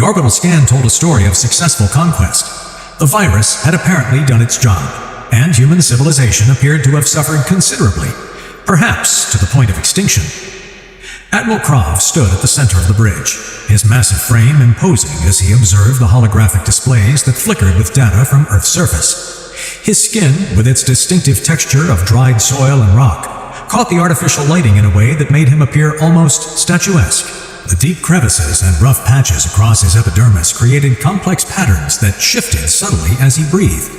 orbital scan told a story of successful conquest. The virus had apparently done its job, and human civilization appeared to have suffered considerably, perhaps to the point of extinction. Admiral Krav stood at the center of the bridge, his massive frame imposing as he observed the holographic displays that flickered with data from Earth's surface. His skin, with its distinctive texture of dried soil and rock, caught the artificial lighting in a way that made him appear almost statuesque. The deep crevices and rough patches across his epidermis created complex patterns that shifted subtly as he breathed,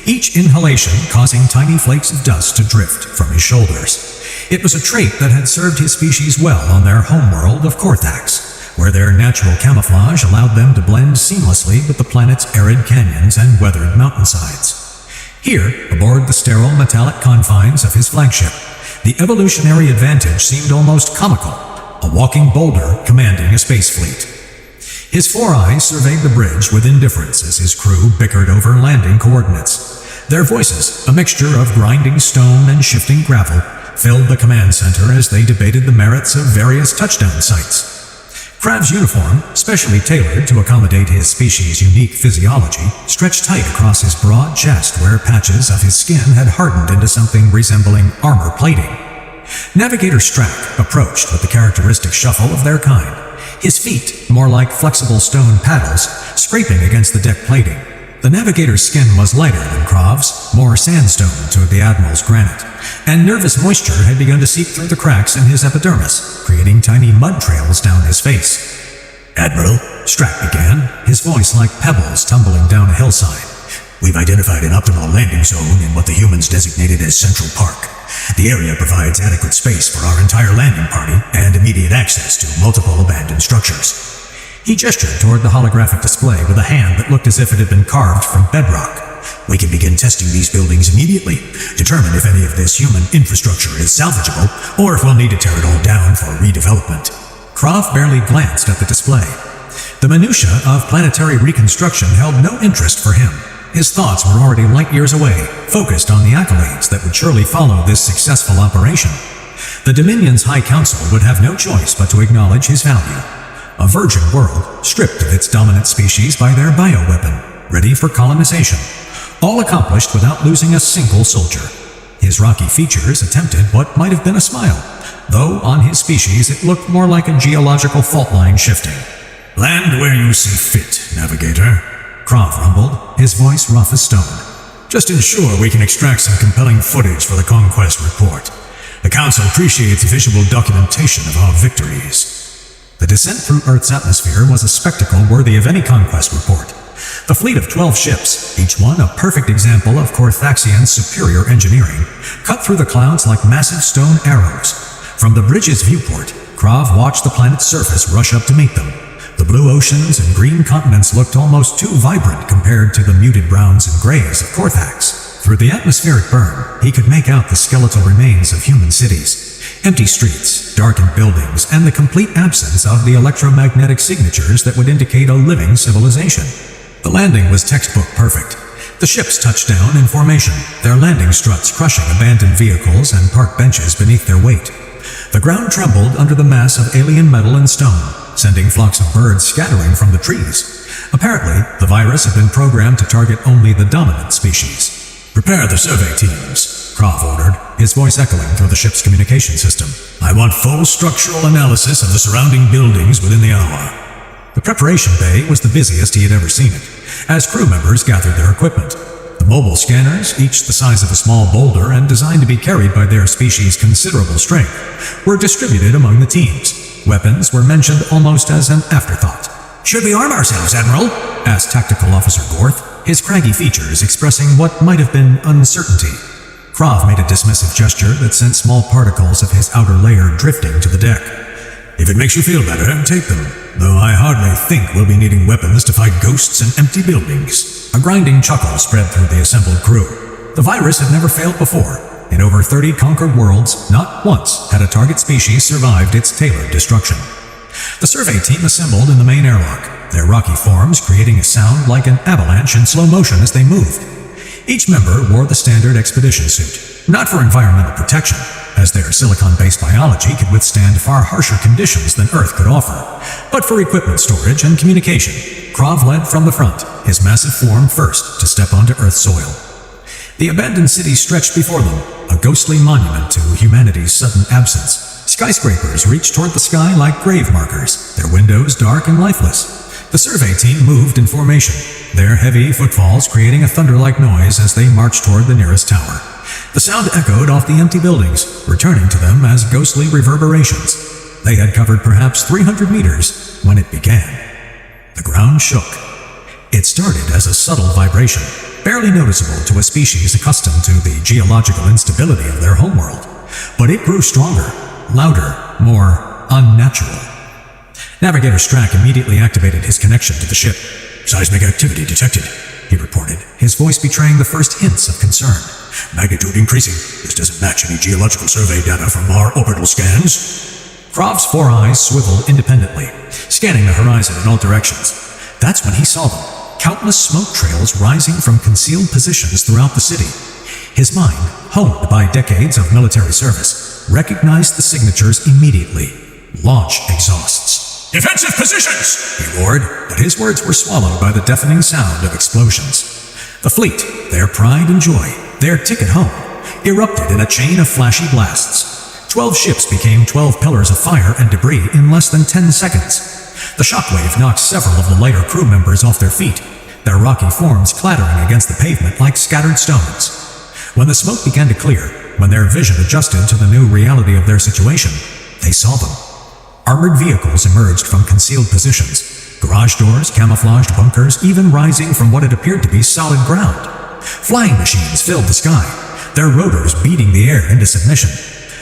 each inhalation causing tiny flakes of dust to drift from his shoulders. It was a trait that had served his species well on their homeworld of Korthax, where their natural camouflage allowed them to blend seamlessly with the planet's arid canyons and weathered mountainsides. Here, aboard the sterile metallic confines of his flagship, the evolutionary advantage seemed almost comical, a walking boulder commanding a space fleet. His four eyes surveyed the bridge with indifference as his crew bickered over landing coordinates. Their voices, a mixture of grinding stone and shifting gravel, filled the command center as they debated the merits of various touchdown sites. Krav's uniform, specially tailored to accommodate his species' unique physiology, stretched tight across his broad chest where patches of his skin had hardened into something resembling armor plating. Navigator Strack approached with the characteristic shuffle of their kind, his feet, more like flexible stone paddles, scraping against the deck plating. The navigator's skin was lighter than Krav's, more sandstone to the Admiral's granite, and nervous moisture had begun to seep through the cracks in his epidermis, creating tiny mud trails down his face. "Admiral," Strack began, his voice like pebbles tumbling down a hillside. "We've identified an optimal landing zone in what the humans designated as Central Park. The area provides adequate space for our entire landing party and immediate access to multiple abandoned structures." He gestured toward the holographic display with a hand that looked as if it had been carved from bedrock. "We can begin testing these buildings immediately, determine if any of this human infrastructure is salvageable, or if we'll need to tear it all down for redevelopment." Krav barely glanced at the display. The minutiae of planetary reconstruction held no interest for him. His thoughts were already light years away, focused on the accolades that would surely follow this successful operation. The Dominion's High Council would have no choice but to acknowledge his value. A virgin world, stripped of its dominant species by their bioweapon, ready for colonization, all accomplished without losing a single soldier. His rocky features attempted what might have been a smile, though on his species it looked more like a geological fault line shifting. "Land where you see fit, Navigator," Krav rumbled, his voice rough as stone. "Just ensure we can extract some compelling footage for the Conquest report. The Council appreciates visual documentation of our victories." The descent through Earth's atmosphere was a spectacle worthy of any conquest report. The fleet of 12 ships, each one a perfect example of Korthaxian superior engineering, cut through the clouds like massive stone arrows. From the bridge's viewport, Krav watched the planet's surface rush up to meet them. The blue oceans and green continents looked almost too vibrant compared to the muted browns and grays of Korthax. Through the atmospheric burn, he could make out the skeletal remains of human cities. Empty streets, darkened buildings, and the complete absence of the electromagnetic signatures that would indicate a living civilization. The landing was textbook perfect. The ships touched down in formation, their landing struts crushing abandoned vehicles and park benches beneath their weight. The ground trembled under the mass of alien metal and stone, sending flocks of birds scattering from the trees. Apparently, the virus had been programmed to target only the dominant species. "Prepare the survey teams," Krav ordered, his voice echoing through the ship's communication system. "I want full structural analysis of the surrounding buildings within the hour." The preparation bay was the busiest he had ever seen it, as crew members gathered their equipment. The mobile scanners, each the size of a small boulder and designed to be carried by their species' considerable strength, were distributed among the teams. Weapons were mentioned almost as an afterthought. "Should we arm ourselves, Admiral?" asked Tactical Officer Gorth, his craggy features expressing what might have been uncertainty. Krav made a dismissive gesture that sent small particles of his outer layer drifting to the deck. "If it makes you feel better, take them, though I hardly think we'll be needing weapons to fight ghosts and empty buildings." A grinding chuckle spread through the assembled crew. The virus had never failed before. In over 30 conquered worlds, not once had a target species survived its tailored destruction. The survey team assembled in the main airlock, their rocky forms creating a sound like an avalanche in slow motion as they moved. Each member wore the standard expedition suit, not for environmental protection, as their silicon-based biology could withstand far harsher conditions than Earth could offer, but for equipment storage and communication. Krav led from the front, his massive form first to step onto Earth's soil. The abandoned city stretched before them, a ghostly monument to humanity's sudden absence. Skyscrapers reached toward the sky like grave markers, their windows dark and lifeless. The survey team moved in formation, their heavy footfalls creating a thunder-like noise as they marched toward the nearest tower. The sound echoed off the empty buildings, returning to them as ghostly reverberations. They had covered perhaps 300 meters when it began. The ground shook. It started as a subtle vibration, barely noticeable to a species accustomed to the geological instability of their homeworld. But it grew stronger, louder, more unnatural. Navigator Strack immediately activated his connection to the ship. "Seismic activity detected," he reported, his voice betraying the first hints of concern. "Magnitude increasing. This doesn't match any geological survey data from our orbital scans." Krav's four eyes swiveled independently, scanning the horizon in all directions. That's when he saw them, countless smoke trails rising from concealed positions throughout the city. His mind, honed by decades of military service, recognized the signatures immediately. "Launch exhausts." "Defensive positions!" he roared, but his words were swallowed by the deafening sound of explosions. The fleet, their pride and joy, their ticket home, erupted in a chain of flashy blasts. 12 ships became 12 pillars of fire and debris in less than 10 seconds. The shockwave knocked several of the lighter crew members off their feet, their rocky forms clattering against the pavement like scattered stones. When the smoke began to clear, when their vision adjusted to the new reality of their situation, they saw them. Armored vehicles emerged from concealed positions, garage doors, camouflaged bunkers, even rising from what had appeared to be solid ground. Flying machines filled the sky, their rotors beating the air into submission.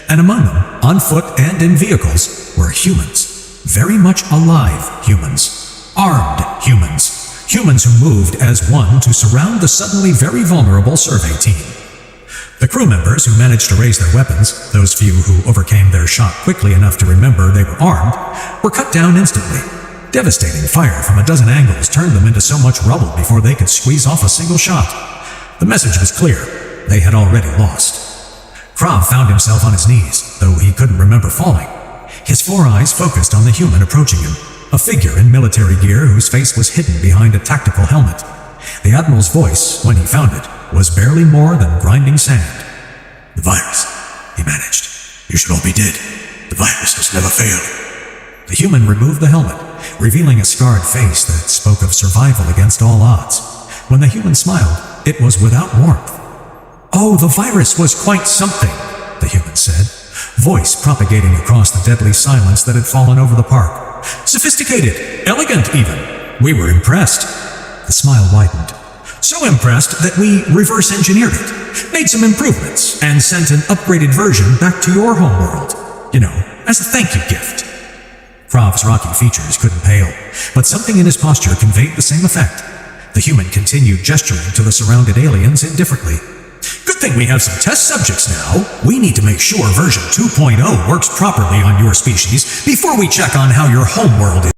And among them, on foot and in vehicles, were humans. Very much alive humans. Armed humans. Humans who moved as one to surround the suddenly very vulnerable survey team. The crew members who managed to raise their weapons, those few who overcame their shock quickly enough to remember they were armed, were cut down instantly. Devastating fire from a dozen angles turned them into so much rubble before they could squeeze off a single shot. The message was clear. They had already lost. Krav found himself on his knees, though he couldn't remember falling. His four eyes focused on the human approaching him, a figure in military gear whose face was hidden behind a tactical helmet. The Admiral's voice, when he found it, was barely more than grinding sand. "The virus," he managed. "You should all be dead. The virus has never failed." The human removed the helmet, revealing a scarred face that spoke of survival against all odds. When the human smiled, it was without warmth. "Oh, the virus was quite something," the human said, voice propagating across the deadly silence that had fallen over the park. "Sophisticated, elegant even. We were impressed." The smile widened. "So impressed that we reverse engineered it, made some improvements, and sent an upgraded version back to your homeworld. You know, as a thank you gift." Krav's rocky features couldn't pale, but something in his posture conveyed the same effect. The human continued gesturing to the surrounded aliens indifferently. "Good thing we have some test subjects now. We need to make sure version 2.0 works properly on your species before we check on how your homeworld is."